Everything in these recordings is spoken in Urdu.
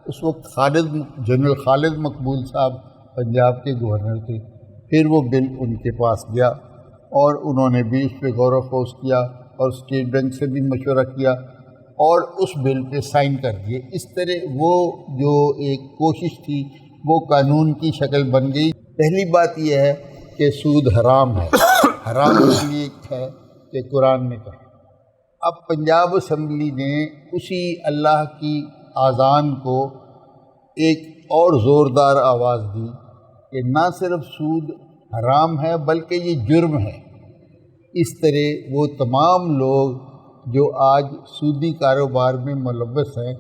اس وقت جنرل خالد مقبول صاحب پنجاب کے گورنر تھے. پھر وہ بل ان کے پاس گیا اور انہوں نے بھی اس پہ غور و خوض کیا اور اسٹیٹ بینک سے بھی مشورہ کیا اور اس بل پہ سائن کر دیے. اس طرح وہ جو ایک کوشش تھی وہ قانون کی شکل بن گئی. پہلی بات یہ ہے کہ سود حرام ہے. حرام اس لیے ہے کہ قرآن نے کہا. اب پنجاب اسمبلی نے اسی اللہ کی اذان کو ایک اور زوردار آواز دی کہ نہ صرف سود حرام ہے بلکہ یہ جرم ہے. اس طرح وہ تمام لوگ جو آج سودی کاروبار میں ملوث ہیں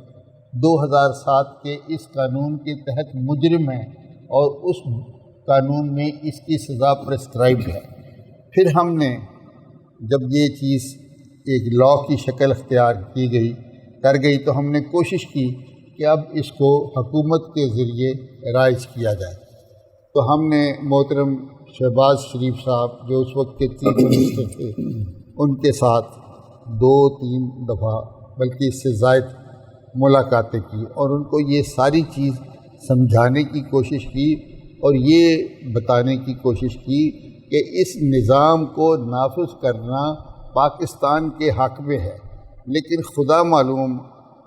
2007 کے اس قانون کے تحت مجرم ہیں اور اس قانون میں اس کی سزا پرسکرائبڈ ہے. پھر ہم نے جب یہ چیز ایک لاء کی شکل اختیار کر گئی تو ہم نے کوشش کی کہ اب اس کو حکومت کے ذریعے رائج کیا جائے. تو ہم نے محترم شہباز شریف صاحب جو اس وقت کے چیف منسٹر تھے ان کے ساتھ 2-3 دفعہ بلکہ اس سے زائد ملاقاتیں کی اور ان کو یہ ساری چیز سمجھانے کی کوشش کی اور یہ بتانے کی کوشش کی کہ اس نظام کو نافذ کرنا پاکستان کے حق میں ہے. لیکن خدا معلوم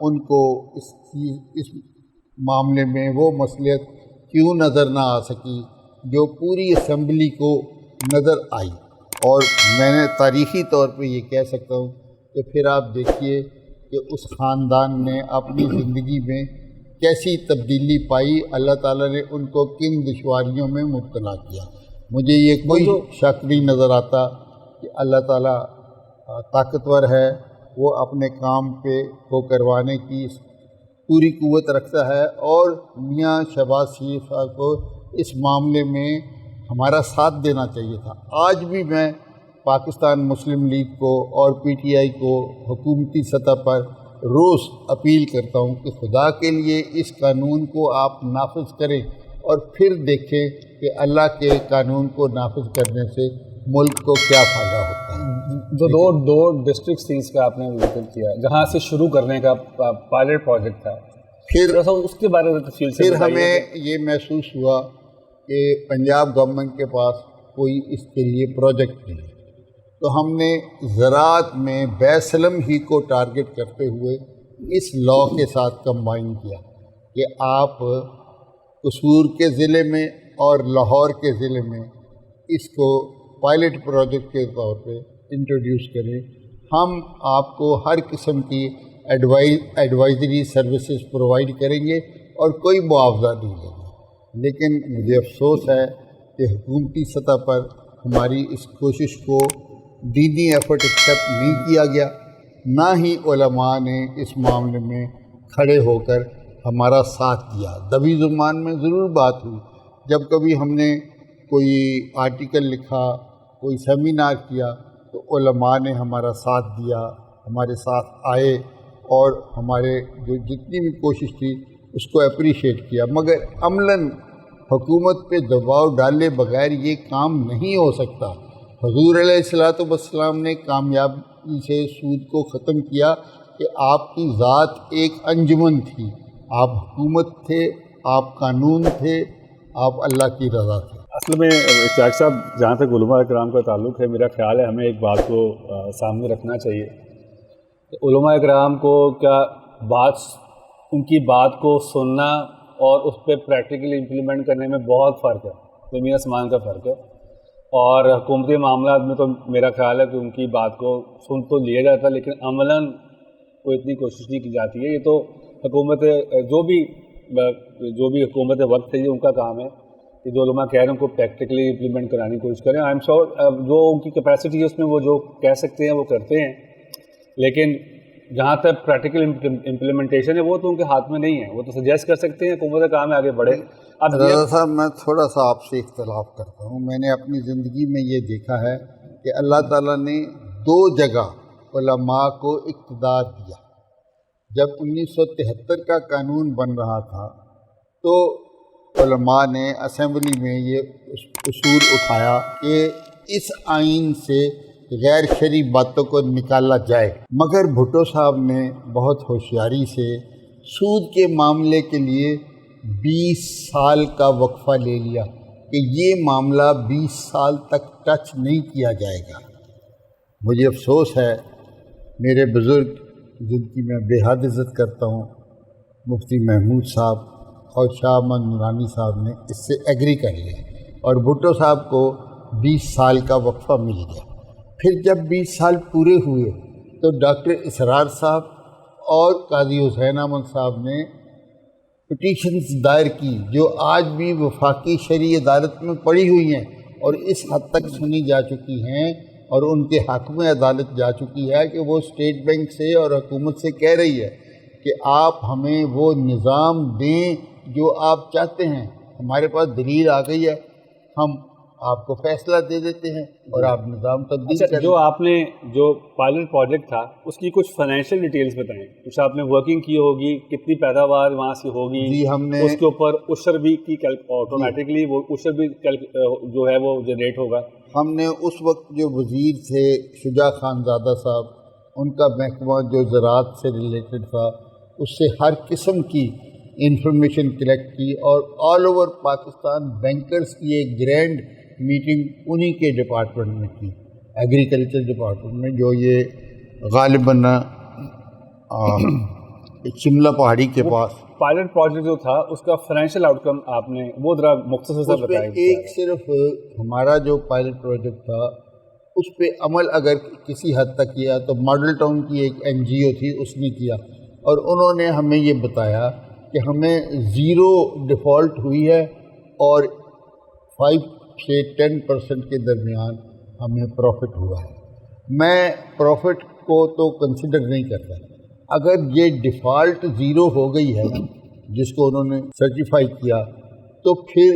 ان کو اس معاملے میں وہ مصلحت کیوں نظر نہ آ سکی جو پوری اسمبلی کو نظر آئی. اور میں نے تاریخی طور پہ یہ کہہ سکتا ہوں کہ پھر آپ دیکھیے کہ اس خاندان نے اپنی زندگی میں کیسی تبدیلی پائی. اللہ تعالیٰ نے ان کو کن دشواریوں میں مبتلا کیا. مجھے یہ کوئی شک نہیں نظر آتا کہ اللہ تعالیٰ طاقتور ہے. وہ اپنے کام کو کروانے کی پوری قوت رکھتا ہے اور میاں شہباز شریف صاحب کو اس معاملے میں ہمارا ساتھ دینا چاہیے تھا. آج بھی میں پاکستان مسلم لیگ کو اور پی ٹی آئی کو حکومتی سطح پر روز اپیل کرتا ہوں کہ خدا کے لیے اس قانون کو آپ نافذ کریں اور پھر دیکھیں کہ اللہ کے قانون کو نافذ کرنے سے ملک کو کیا فائدہ ہوتا ہے. جو دو ڈسٹرکٹس تھیں اس کا آپ نے ذکر کیا جہاں سے شروع کرنے کا پائلٹ پروجیکٹ تھا, پھر اس کے بارے میں تفصیل سے پھر ہمیں یہ محسوس ہوا کہ پنجاب گورنمنٹ کے پاس کوئی اس کے لیے پروجیکٹ نہیں. تو ہم نے زراعت میں بیسلم ہی کو ٹارگٹ کرتے ہوئے اس لاء کے ساتھ کمبائن کیا کہ آپ قصور کے ضلع میں اور لاہور کے ضلع میں اس کو پائلٹ پروجیکٹ کے طور پہ انٹروڈیوس کریں. ہم آپ کو ہر قسم کی ایڈوائزری سروسز پرووائڈ کریں گے اور کوئی معاوضہ نہیں لیں گے. لیکن مجھے افسوس ہے کہ حکومتی سطح پر ہماری اس کوشش کو دینی ایفرٹ ایکسیپٹ نہیں کیا گیا, نہ ہی علماء نے اس معاملے میں کھڑے ہو کر ہمارا ساتھ دیا. دبی زبان میں ضرور بات ہوئی جب کبھی ہم نے کوئی آرٹیکل لکھا, کوئی سیمینار کیا تو علماء نے ہمارا ساتھ دیا, ہمارے ساتھ آئے اور ہمارے جو جتنی بھی کوشش تھی اس کو اپریشیٹ کیا. مگر عملاً حکومت پہ دباؤ ڈالے بغیر یہ کام نہیں ہو سکتا. حضور علیہ الصلوۃ والسلام نے کامیابی سے سود کو ختم کیا کہ آپ کی ذات ایک انجمن تھی, آپ حکومت تھے, آپ قانون تھے, آپ اللہ کی رضا تھے. اصل میں اشتیاق صاحب جہاں تک علماء اکرام کا تعلق ہے, میرا خیال ہے ہمیں ایک بات کو سامنے رکھنا چاہیے کہ علماء اکرام کو کیا ان کی بات کو سننا اور اس پہ پریکٹیکلی امپلیمنٹ کرنے میں بہت فرق ہے, زمین آسمان کا فرق ہے. اور حکومتی معاملات میں تو میرا خیال ہے کہ ان کی بات کو سن تو لیا جاتا ہے لیکن عملاً کوئی اتنی کوشش نہیں کی جاتی ہے. یہ تو حکومت جو بھی حکومت وقت ہے یہ ان کا کام ہے کہ جو علماء کہہ رہے ہیں ان کو پریکٹیکلی امپلیمنٹ کرانے کی کوشش کریں. آئی ایم شیور جو ان کی کیپیسٹی ہے اس میں وہ جو کہہ سکتے ہیں وہ کرتے ہیں, لیکن جہاں تک پریکٹیکل امپلیمنٹیشن ہے وہ تو ان کے ہاتھ میں نہیں ہے. وہ تو سجیسٹ کر سکتے ہیں, حکومت کا کام ہے آگے بڑھے. اب رضا صاحب میں تھوڑا سا آپ سے اختلاف کرتا ہوں. میں نے اپنی زندگی میں یہ دیکھا ہے کہ اللہ تعالیٰ نے 2 جگہ علماء کو اقتدار دیا. جب 1973 کا قانون بن رہا تھا تو علماء نے اسمبلی میں یہ اصول اٹھایا کہ اس آئین سے غیر شرعی باتوں کو نکالا جائے. مگر بھٹو صاحب نے بہت ہوشیاری سے سود کے معاملے کے لیے 20 سال کا وقفہ لے لیا کہ یہ معاملہ 20 سال تک ٹچ نہیں کیا جائے گا۔ مجھے افسوس ہے میرے بزرگ جن کی میں بے حد عزت کرتا ہوں، مفتی محمود صاحب اور شاہ احمد نورانی صاحب نے اس سے ایگری کر لیا اور بھٹو صاحب کو 20 سال کا وقفہ مل گیا۔ پھر جب 20 سال پورے ہوئے تو ڈاکٹر اسرار صاحب اور قاضی حسین احمد صاحب نے پٹیشنز دائر کی جو آج بھی وفاقی شرعی عدالت میں پڑی ہوئی ہیں اور اس حد تک سنی جا چکی ہیں اور ان کے حق میں عدالت جا چکی ہے کہ وہ اسٹیٹ بینک سے اور حکومت سے کہہ رہی ہے کہ آپ ہمیں وہ نظام دیں جو آپ چاہتے ہیں، ہمارے پاس دلیل آ گئی ہے، ہم آپ کو فیصلہ دے دیتے ہیں اور آپ نظام تبدیل کریں۔ جو آپ نے جو پائلٹ پروجیکٹ تھا اس کی کچھ فائنینشیل ڈیٹیلز بتائیں، کچھ آپ نے ورکنگ کی ہوگی، کتنی پیداوار وہاں سے ہوگی؟ جی ہم نے اس کے اوپر عشر بھی کی آٹومیٹکلی وہ عشر بھی جو ہے وہ جنریٹ ہوگا۔ ہم نے اس وقت جو وزیر تھے شجاع خان زادہ صاحب، ان کا محکمہ جو زراعت سے ریلیٹڈ تھا، اس سے ہر قسم کی انفارمیشن کلیکٹ کی اور آل اوور پاکستان بینکرز کی ایک گرینڈ میٹنگ انہی کے ڈپارٹمنٹ میں کی، ایگریکلچر ڈپارٹمنٹ میں، جو یہ غالباً شملہ پہاڑی کے پاس۔ پائلٹ پروجیکٹ جو تھا اس کا فائنینشیل آؤٹ کم آپ نے وہ ذرا مختصر سے بتائیں۔ ایک صرف ہمارا جو پائلٹ پروجیکٹ تھا اس پہ عمل اگر کسی حد تک کیا تو ماڈل ٹاؤن کی ایک NGO تھی، اس نے کیا اور انہوں نے ہمیں یہ بتایا کہ ہمیں 0 ڈیفالٹ ہوئی ہے اور 5 سے 10% کے درمیان ہمیں پروفٹ ہوا ہے۔ میں پروفٹ کو تو کنسیڈر نہیں کرتا، اگر یہ ڈیفالٹ 0 ہو گئی ہے جس کو انہوں نے سرٹیفائی کیا تو پھر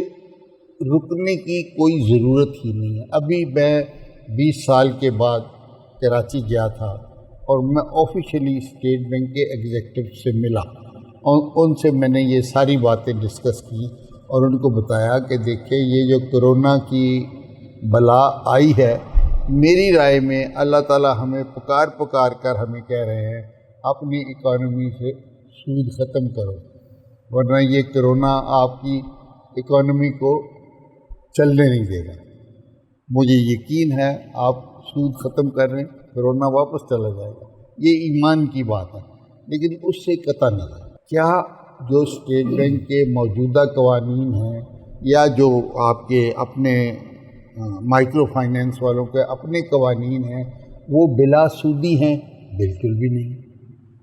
رکنے کی کوئی ضرورت ہی نہیں ہے۔ ابھی میں 20 سال کے بعد کراچی گیا تھا اور میں آفیشیلی اسٹیٹ بینک کے ایگزیکٹو سے ملا اور ان سے میں نے یہ ساری باتیں ڈسکس کی اور ان کو بتایا کہ دیکھیں یہ جو کرونا کی بلا آئی ہے، میری رائے میں اللہ تعالی ہمیں پکار کر ہمیں کہہ رہے ہیں اپنی اکانومی سے سود ختم کرو، ورنہ یہ کرونا آپ کی اکانومی کو چلنے نہیں دے گا۔ مجھے یقین ہے آپ سود ختم کر رہے ہیں، کرونا واپس چلا جائے گا، یہ ایمان کی بات ہے، لیکن اس سے قطع نہیں ہے۔ کیا جو اسٹیٹ بینک کے موجودہ قوانین ہیں یا جو آپ کے اپنے مائکرو فائنینس والوں کے اپنے قوانین ہیں وہ بلا سودی ہیں؟ بالکل بھی نہیں،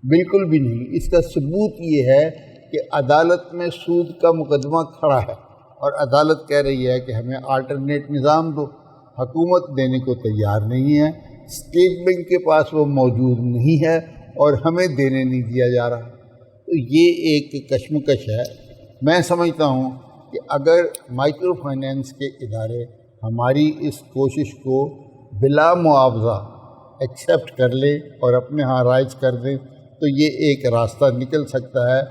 بالکل بھی نہیں۔ اس کا ثبوت یہ ہے کہ عدالت میں سود کا مقدمہ کھڑا ہے اور عدالت کہہ رہی ہے کہ ہمیں آلٹرنیٹ نظام دو، حکومت دینے کو تیار نہیں ہے، اسٹیٹ بینک کے پاس وہ موجود نہیں ہے اور ہمیں دینے نہیں دیا جا رہا۔ تو یہ ایک کشمکش ہے۔ میں سمجھتا ہوں کہ اگر مائکرو فائنینس کے ادارے ہماری اس کوشش کو بلا معاوضہ ایکسیپٹ کر لیں اور اپنے ہاں رائج کر دیں تو یہ ایک راستہ نکل سکتا ہے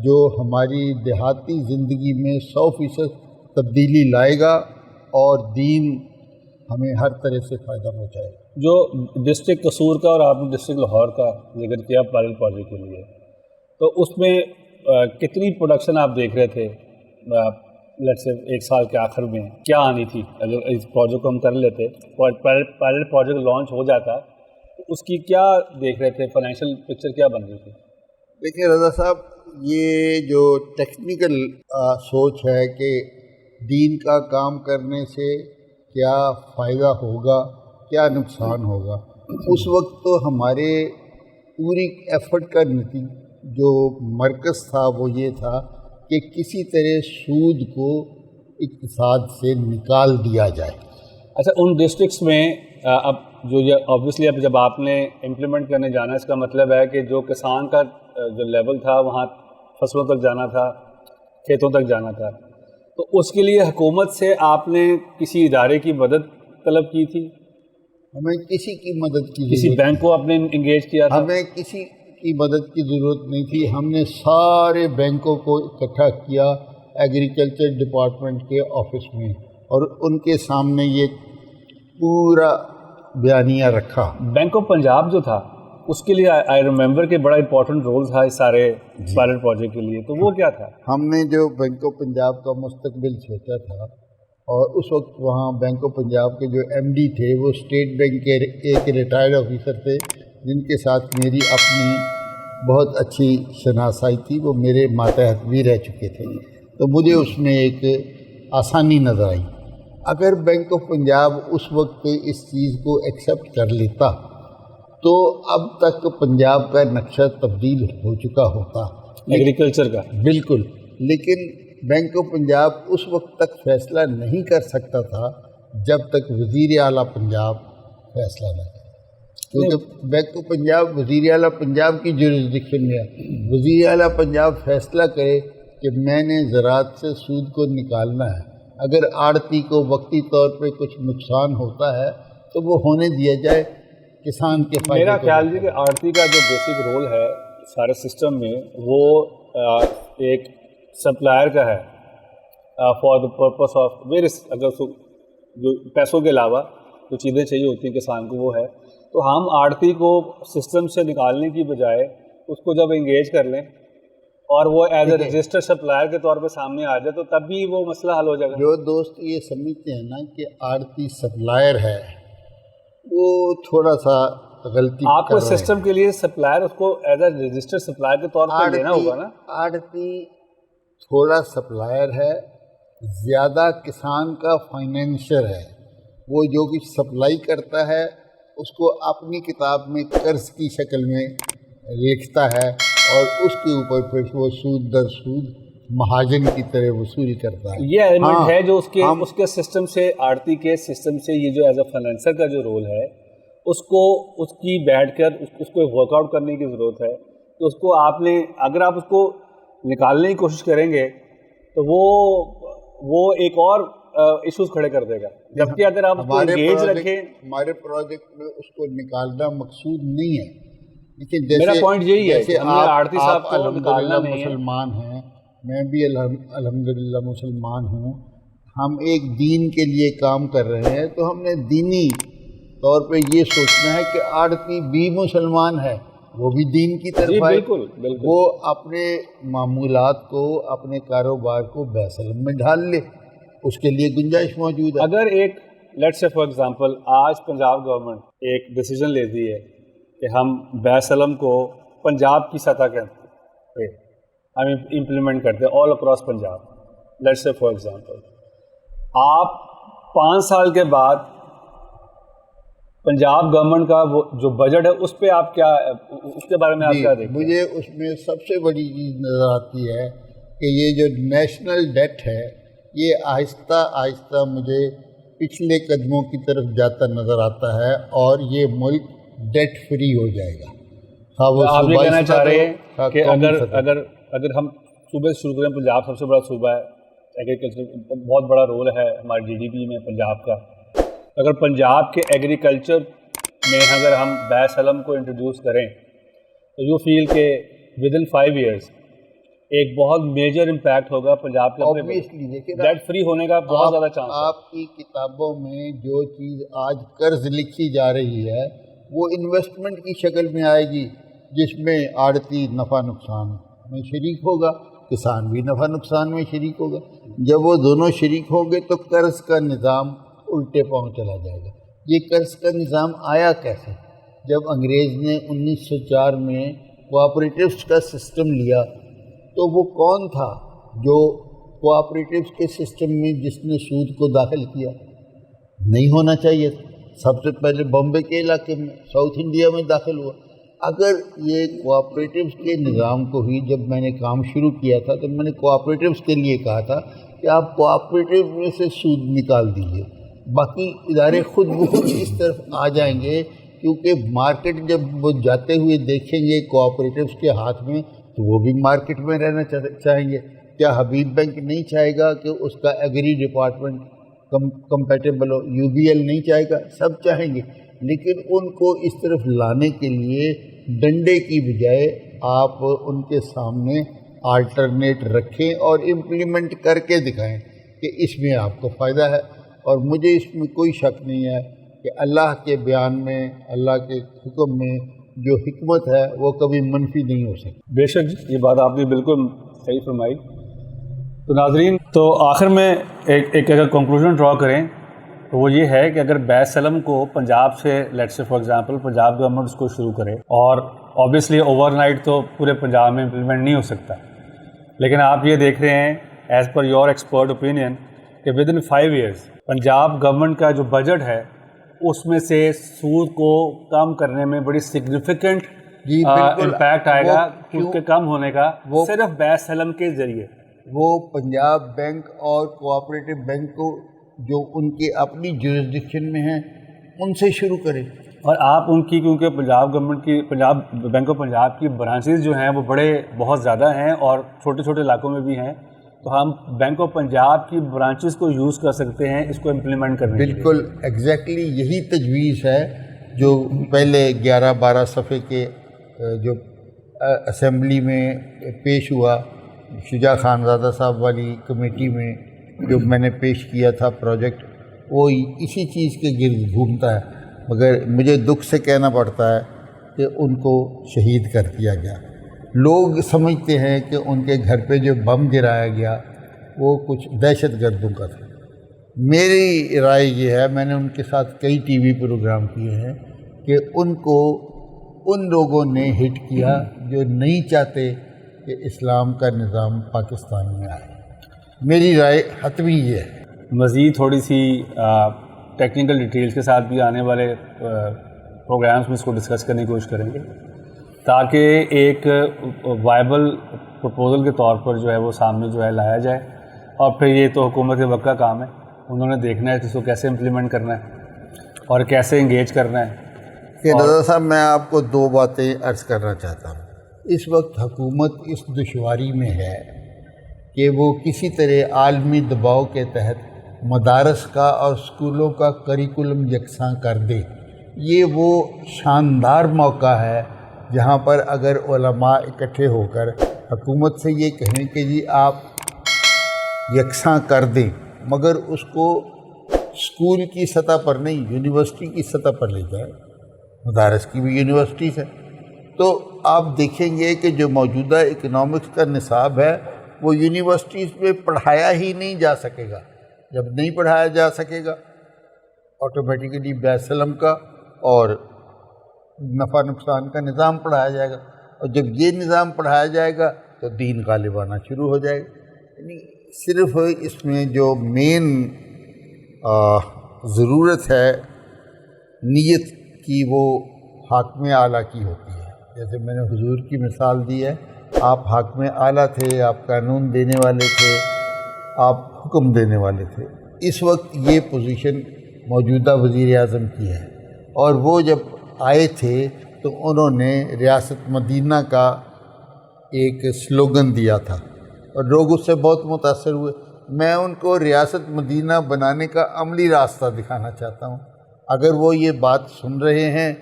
جو ہماری دیہاتی زندگی میں 100% تبدیلی لائے گا اور دین ہمیں ہر طرح سے فائدہ پہنچائے گا۔ جو ڈسٹرکٹ قصور کا اور آپ نے ڈسٹرکٹ لاہور کا ذکر کیا پائلٹ پروجیکٹ کے لیے، تو اس میں کتنی پروڈکشن آپ دیکھ رہے تھے لیٹس سے 1 سال کے آخر میں کیا آنی تھی؟ اگر اس پروجیکٹ کو ہم کر لیتے، پائلٹ پروجیکٹ لانچ ہو جاتا، تو اس کی کیا دیکھ رہے تھے، فائنینشیل پکچر کیا بن رہی تھی؟ دیکھیں رضا صاحب، یہ جو ٹیکنیکل سوچ ہے کہ دین کا کام کرنے سے کیا فائدہ ہوگا، کیا نقصان ہوگا، اس وقت تو ہمارے پوری ایفرٹ کا نتیجہ جو مرکز تھا وہ یہ تھا کہ کسی طرح سود کو اقتصاد سے نکال دیا جائے۔ اچھا، ان ڈسٹرکٹس میں اب جو یہ آبویسلی اب جب آپ نے امپلیمنٹ کرنے جانا، اس کا مطلب ہے کہ جو کسان کا جو لیول تھا وہاں فصلوں تک جانا تھا، کھیتوں تک جانا تھا، تو اس کے لیے حکومت سے آپ نے کسی ادارے کی مدد طلب کی تھی؟ ہمیں کسی کی مدد کی کسی بینک کو آپ نے انگیج کیا تھا؟ ہمیں کسی کی مدد کی ضرورت نہیں تھی۔ ہم نے سارے بینکوں کو اکٹھا کیا ایگریکلچر ڈپارٹمنٹ کے آفس میں اور ان کے سامنے یہ پورا بیانیہ رکھا۔ بینک آف پنجاب جو تھا اس کے لیے آئی ریمبر کہ بڑا امپورٹنٹ رول تھا اس سارے پائلٹ پروجیکٹ کے لیے، تو وہ کیا تھا؟ ہم نے جو بینک آف پنجاب کا مستقبل سوچا تھا، اور اس وقت وہاں بینک آف پنجاب کے جو ایم ڈی تھے وہ اسٹیٹ بینک کے ایک ریٹائرڈ آفیسر تھے جن کے ساتھ میری اپنی بہت اچھی شناسائی تھی، وہ میرے ماتحت بھی رہ چکے تھے، تو مجھے اس میں ایک آسانی نظر آئی۔ اگر بینک آف پنجاب اس وقت اس چیز کو ایکسیپٹ کر لیتا تو اب تک پنجاب کا نقشہ تبدیل ہو چکا ہوتا، ایگریکلچر کا۔ بالکل، لیکن بینک آف پنجاب اس وقت تک فیصلہ نہیں کر سکتا تھا جب تک وزیر اعلیٰ پنجاب فیصلہ نہ کرے، کیونکہ بینک آف پنجاب وزیر اعلیٰ پنجاب کی جورسڈکشن میں ہے۔ وزیر اعلیٰ پنجاب فیصلہ کرے کہ میں نے زراعت سے سود کو نکالنا ہے، اگر آڑتی کو وقتی طور پہ کچھ نقصان ہوتا ہے تو وہ ہونے دیا جائے، کسان کے فائدے۔ میرا خیال ہے کہ آڑتی کا جو بیسک رول ہے سارے سسٹم میں، وہ ایک سپلائر کا ہے for the purpose of various, اگر جو پیسوں کے علاوہ جو چیزیں چاہیے ہوتی ہیں کسان کو وہ ہے، تو ہم آڑتی کو سسٹم سے نکالنے کی بجائے اس کو جب انگیج کر لیں اور وہ ایز اے رجسٹرڈ سپلائر کے طور پہ سامنے آ جائے تو تب بھی وہ مسئلہ حل ہو جائے گا۔ جو دوست یہ سمجھتے ہیں نا کہ آڑتی سپلائر ہے، وہ تھوڑا سا غلطی آپ کو سسٹم کے لیے سپلائر اس کو ایز اے رجسٹرڈ سپلائر کے طور پر لینا ہوگا نا۔ آڑتی تھوڑا سپلائر ہے، زیادہ کسان کا فائنینشر ہے، وہ جو کچھ سپلائی کرتا ہے اس کو اپنی کتاب میں قرض کی شکل میں لکھتا ہے اور اس کے اوپر پھر وہ سود در سود مہاجن کی طرح وصول کرتا ہے۔ یہ ایلیمنٹ ہے جو اس کے سسٹم سے، آڑتی کے سسٹم سے یہ جو ایز اے فائنینسر کا جو رول ہے اس کو اس کی بیٹھ کر اس کو ورک آؤٹ کرنے کی ضرورت ہے، تو اس کو آپ نے اگر آپ اس کو نکالنے کی کوشش کریں گے تو وہ ایک اور ایشوز کھڑے کر دے گا، جبکہ اگر آپ اس کو انگیج رکھیں۔ ہمارے پروجیکٹ میں اس کو نکالنا مقصود نہیں ہے، لیکن میرا پوائنٹ یہی ہے کہ ہم نے آڑتی صاحب آپ کو نکالنا الحمدللہ نہیں ہے۔ مسلمان ہیں، میں بھی الحمدللہ مسلمان ہوں، ہم ایک دین کے لیے کام کر رہے ہیں، تو ہم نے دینی طور پہ یہ سوچنا ہے کہ آڑتی بھی مسلمان ہے، وہ بھی دین کی طرف آئے، بالکل وہ اپنے معمولات کو، اپنے کاروبار کو بیسلم میں ڈھال لے، اس کے لیے گنجائش موجود ہے۔ اگر ایک لیٹ سے فار ایگزامپل آج پنجاب گورنمنٹ ایک ڈیسیجن لیتی ہے کہ ہم بیسلم کو پنجاب کی سطح کے پہ ہم امپلیمنٹ کرتے ہیں آل اکراس پنجاب، لیٹ سے فار ایگزامپل آپ 5 سال کے بعد پنجاب گورنمنٹ کا وہ جو بجٹ ہے اس پہ آپ کیا، اس کے بارے میں آپ کیا دیکھتے ہیں؟ مجھے اس میں سب سے بڑی چیز نظر آتی ہے کہ یہ جو نیشنل ڈیٹ ہے یہ آہستہ آہستہ مجھے پچھلے قدموں کی طرف جاتا نظر آتا ہے، اور یہ ملک ڈیٹ فری ہو جائے گا۔ آپ یہ کہنا چاہ رہے ہیں کہ اگر ہم صوبے سے شروع کریں، پنجاب سب سے بڑا صوبہ ہے، ایگریکلچر بہت بڑا رول ہے ہماری جی ڈی پی میں پنجاب کا، اگر پنجاب کے ایگریکلچر میں اگر ہم بیسلم کو انٹروڈیوس کریں تو یو فیل کہ ود ان 5 ایئرس ایک بہت میجر امپیکٹ ہوگا پنجاب کے اپنے ڈیٹ فری ہونے کا بہت زیادہ چانس ہے۔ آپ کی کتابوں میں جو چیز آج قرض لکھی جا رہی ہے وہ انویسٹمنٹ کی شکل میں آئے گی، جس میں آڑتی نفع نقصان میں شریک ہوگا، کسان بھی نفع نقصان میں شریک ہوگا۔ جب وہ دونوں شریک ہوں گے تو قرض کا نظام الٹے پاؤں چلا جائے گا۔ یہ قرض کا نظام آیا کیسے؟ جب انگریز نے 1904 میں کوآپریٹیوز کا سسٹم لیا تو وہ کون تھا جو کوآپریٹیوز کے سسٹم میں جس نے سود کو داخل کیا؟ نہیں ہونا چاہیے، سب سے پہلے بامبے کے علاقے میں، ساؤتھ انڈیا میں داخل ہوا۔ اگر یہ کوآپریٹیوز کے نظام کو ہی جب میں نے کام شروع کیا تھا تو میں نے کوآپریٹیوز کے لیے کہا تھا کہ آپ کوآپریٹیو میں سے سود نکال دیجیے، باقی ادارے خود بخود اس طرف آ جائیں گے، کیونکہ مارکیٹ جب وہ جاتے ہوئے دیکھیں گے کوآپریٹیوز کے ہاتھ میں تو وہ بھی مارکیٹ میں رہنا چاہیں گے۔ کیا حبیب بینک نہیں چاہے گا کہ اس کا ایگری ڈپارٹمنٹ کمپیٹیبل ہو؟ یو بی ایل نہیں چاہے گا، سب چاہیں گے، لیکن ان کو اس طرف لانے کے لیے ڈنڈے کی بجائے آپ ان کے سامنے آلٹرنیٹ رکھیں اور امپلیمنٹ کر کے دکھائیں کہ اس میں آپ کو فائدہ ہے۔ اور مجھے اس میں کوئی شک نہیں ہے کہ اللہ کے بیان میں، اللہ کے حکم میں جو حکمت ہے وہ کبھی منفی نہیں ہو سکتی. بے شک یہ بات آپ نے بالکل صحیح فرمائی. تو ناظرین، تو آخر میں ایک اگر کنکلوژن ڈرا کریں تو وہ یہ ہے کہ اگر بیت سلم کو پنجاب سے لیٹس سے فار ایگزامپل پنجاب گورنمنٹ اس کو شروع کرے، اور اوبیسلی اوور نائٹ تو پورے پنجاب میں امپلیمنٹ نہیں ہو سکتا، لیکن آپ یہ دیکھ رہے ہیں as per your expert opinion کہ within 5 years Punjab government کا جو بجٹ ہے اس میں سے سود کو کم کرنے میں بڑی سگنیفیکنٹ امپیکٹ آئے گا سود کے کم ہونے کا، صرف بیت سلم کے ذریعے. وہ پنجاب بینک اور کوآپریٹو بینک کو جو ان کے اپنی جورسڈکشن میں ہیں ان سے شروع کریں. اور آپ ان کی، کیونکہ پنجاب گورنمنٹ کی پنجاب بینک آف پنجاب کی برانچز جو ہیں وہ بہت زیادہ ہیں اور چھوٹے چھوٹے علاقوں میں بھی ہیں، تو ہم بینک آف پنجاب کی برانچز کو یوز کر سکتے ہیں اس کو امپلیمنٹ کرنے کے لیے. بالکل ایگزیکٹلی یہی تجویز ہے جو پہلے 11-12 صفحے کے جو اسمبلی میں پیش ہوا شجاع خان زادہ صاحب والی کمیٹی میں جو میں نے پیش کیا تھا پروجیکٹ، وہ اسی چیز کے گرد گھومتا ہے. مگر مجھے دکھ سے کہنا پڑتا ہے کہ ان کو شہید کر دیا گیا. لوگ سمجھتے ہیں کہ ان کے گھر پہ جو بم گرایا گیا وہ کچھ دہشت گردوں کا تھا. میری رائے یہ ہے، میں نے ان کے ساتھ کئی ٹی وی پروگرام کیے ہیں، کہ ان کو ان لوگوں نے ہٹ کیا جو نہیں چاہتے کہ اسلام کا نظام پاکستان میں آئے. میری رائے حتمی یہ ہے. مزید تھوڑی سی ٹیکنیکل ڈیٹیلز کے ساتھ بھی آنے والے پروگرامز میں اس کو ڈسکس کرنے کی کوشش کریں گے، تاکہ ایک وائبل پروپوزل کے طور پر جو ہے وہ سامنے جو ہے لایا جائے. اور پھر یہ تو حکومت وقت کا کام ہے، انہوں نے دیکھنا ہے کہ اس کو کیسے امپلیمنٹ کرنا ہے اور کیسے انگیج کرنا ہے. کہ رضا صاحب، میں آپ کو 2 باتیں عرض کرنا چاہتا ہوں. اس وقت حکومت اس دشواری میں ہے کہ وہ کسی طرح عالمی دباؤ کے تحت مدارس کا اور اسکولوں کا کریکولم یکساں کر دے. یہ وہ شاندار موقع ہے جہاں پر اگر علماء اکٹھے ہو کر حکومت سے یہ کہیں کہ جی آپ یکساں کر دیں، مگر اس کو اسکول کی سطح پر نہیں، یونیورسٹی کی سطح پر لے جائے. مدارس کی بھی یونیورسٹیز ہیں، تو آپ دیکھیں گے کہ جو موجودہ اکنامکس کا نصاب ہے وہ یونیورسٹیز میں پڑھایا ہی نہیں جا سکے گا. جب نہیں پڑھایا جا سکے گا آٹومیٹیکلی بیت سلم کا اور نفع نقصان کا نظام پڑھایا جائے گا، اور جب یہ نظام پڑھایا جائے گا تو دین غالب آنا شروع ہو جائے گا. یعنی صرف اس میں جو مین ضرورت ہے نیت کی وہ حاکم اعلیٰ کی ہوتی ہے. جیسے میں نے حضور کی مثال دی ہے، آپ حاکم اعلیٰ تھے، آپ قانون دینے والے تھے، آپ حکم دینے والے تھے. اس وقت یہ پوزیشن موجودہ وزیر اعظم کی ہے، اور وہ جب آئے تھے تو انہوں نے ریاست مدینہ کا ایک سلوگن دیا تھا اور لوگ اس سے بہت متاثر ہوئے. میں ان کو ریاست مدینہ بنانے کا عملی راستہ دکھانا چاہتا ہوں. اگر وہ یہ بات سن رہے ہیں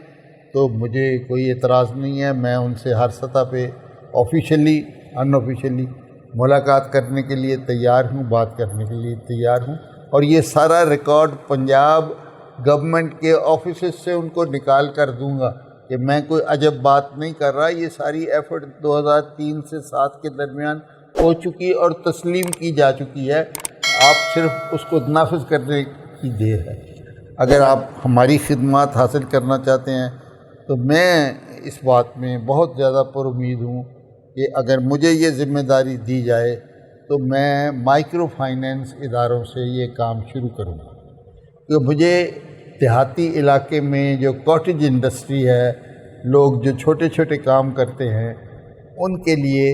تو مجھے کوئی اعتراض نہیں ہے، میں ان سے ہر سطح پہ آفیشلی ان آفیشلی ملاقات کرنے کے لیے تیار ہوں، بات کرنے کے لیے تیار ہوں. اور یہ سارا ریکارڈ پنجاب گورنمنٹ کے آفیسز سے ان کو نکال کر دوں گا کہ میں کوئی عجب بات نہیں کر رہا. یہ ساری ایفرٹ 2003 سے 2007 کے درمیان ہو چکی اور تسلیم کی جا چکی ہے. آپ صرف اس کو نافذ کرنے کی دیر ہے. اگر آپ ہماری خدمات حاصل کرنا چاہتے ہیں تو میں اس بات میں بہت زیادہ پر امید ہوں کہ اگر مجھے یہ ذمہ داری دی جائے تو میں مائکرو فائنینس اداروں سے یہ کام شروع کروں گا. کہ مجھے دیہاتی علاقے میں جو کاٹیج انڈسٹری ہے، لوگ جو چھوٹے چھوٹے کام کرتے ہیں، ان کے لیے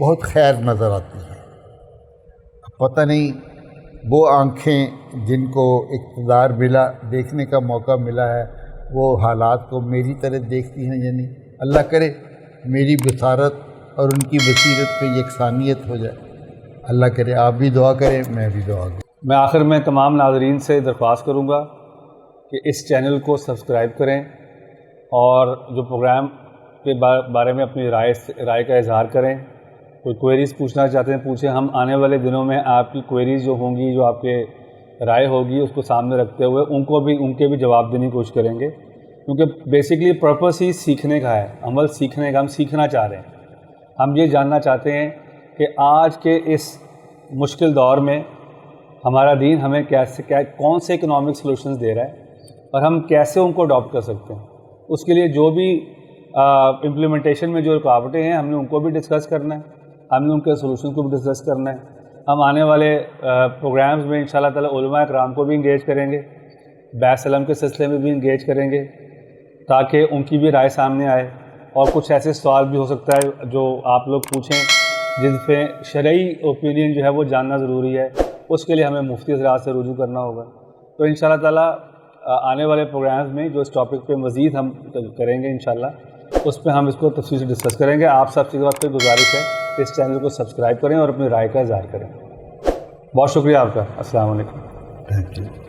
بہت خیر نظر آتی ہے. پتہ نہیں وہ آنکھیں جن کو اقتدار ملا، دیکھنے کا موقع ملا ہے، وہ حالات کو میری طرح دیکھتی ہیں. یعنی اللہ کرے میری بصارت اور ان کی بصیرت پہ یکسانیت ہو جائے. اللہ کرے آپ بھی دعا کریں، میں بھی دعا کروں. میں آخر میں تمام ناظرین سے درخواست کروں گا کہ اس چینل کو سبسکرائب کریں اور جو پروگرام کے بارے میں اپنی رائے کا اظہار کریں. کوئی کوئریز پوچھنا چاہتے ہیں پوچھیں. ہم آنے والے دنوں میں آپ کی کوئریز جو ہوں گی، جو آپ کے رائے ہوگی، اس کو سامنے رکھتے ہوئے ان کے بھی جواب دینے کی کوشش کریں گے. کیونکہ بیسکلی پرپس ہی سیکھنے کا ہے، عمل سیکھنے کا، ہم سیکھنا چاہ رہے ہیں، ہم یہ جاننا چاہتے ہیں کہ آج کے اس مشکل دور میں ہمارا دین ہمیں کون سے اکنامک سلوشنز دے رہا ہے اور ہم کیسے ان کو اڈاپٹ کر سکتے ہیں۔ اس کے لیے جو بھی امپلیمنٹیشن میں جو رکاوٹیں ہیں ہم نے ان کو بھی ڈسکس کرنا ہے، ہم نے ان کے سلوشن کو بھی ڈسکس کرنا ہے۔ ہم آنے والے پروگرامز میں انشاءاللہ تعالی علماء اکرام کو بھی انگیج کریں گے، بیعت سلام کے سلسلے میں بھی انگیج کریں گے تاکہ ان کی بھی رائے سامنے آئے، اور کچھ ایسے سوال بھی ہو سکتا ہے جو آپ لوگ پوچھیں جن پہ شرعی اوپینین جو ہے وہ جاننا ضروری ہے، اس کے لیے ہمیں مفتی حضرات سے رجوع کرنا ہوگا۔ تو انشاءاللہ تعالی آنے والے پروگرامز میں جو اس ٹاپک پہ مزید ہم کریں گے انشاءاللہ، اس پہ ہم اس کو تفصیل سے ڈسکس کریں گے۔ آپ سب سے وقت گزارش ہے کہ اس چینل کو سبسکرائب کریں اور اپنی رائے کا اظہار کریں۔ بہت شکریہ آپ کا۔ السلام علیکم۔ Thank you.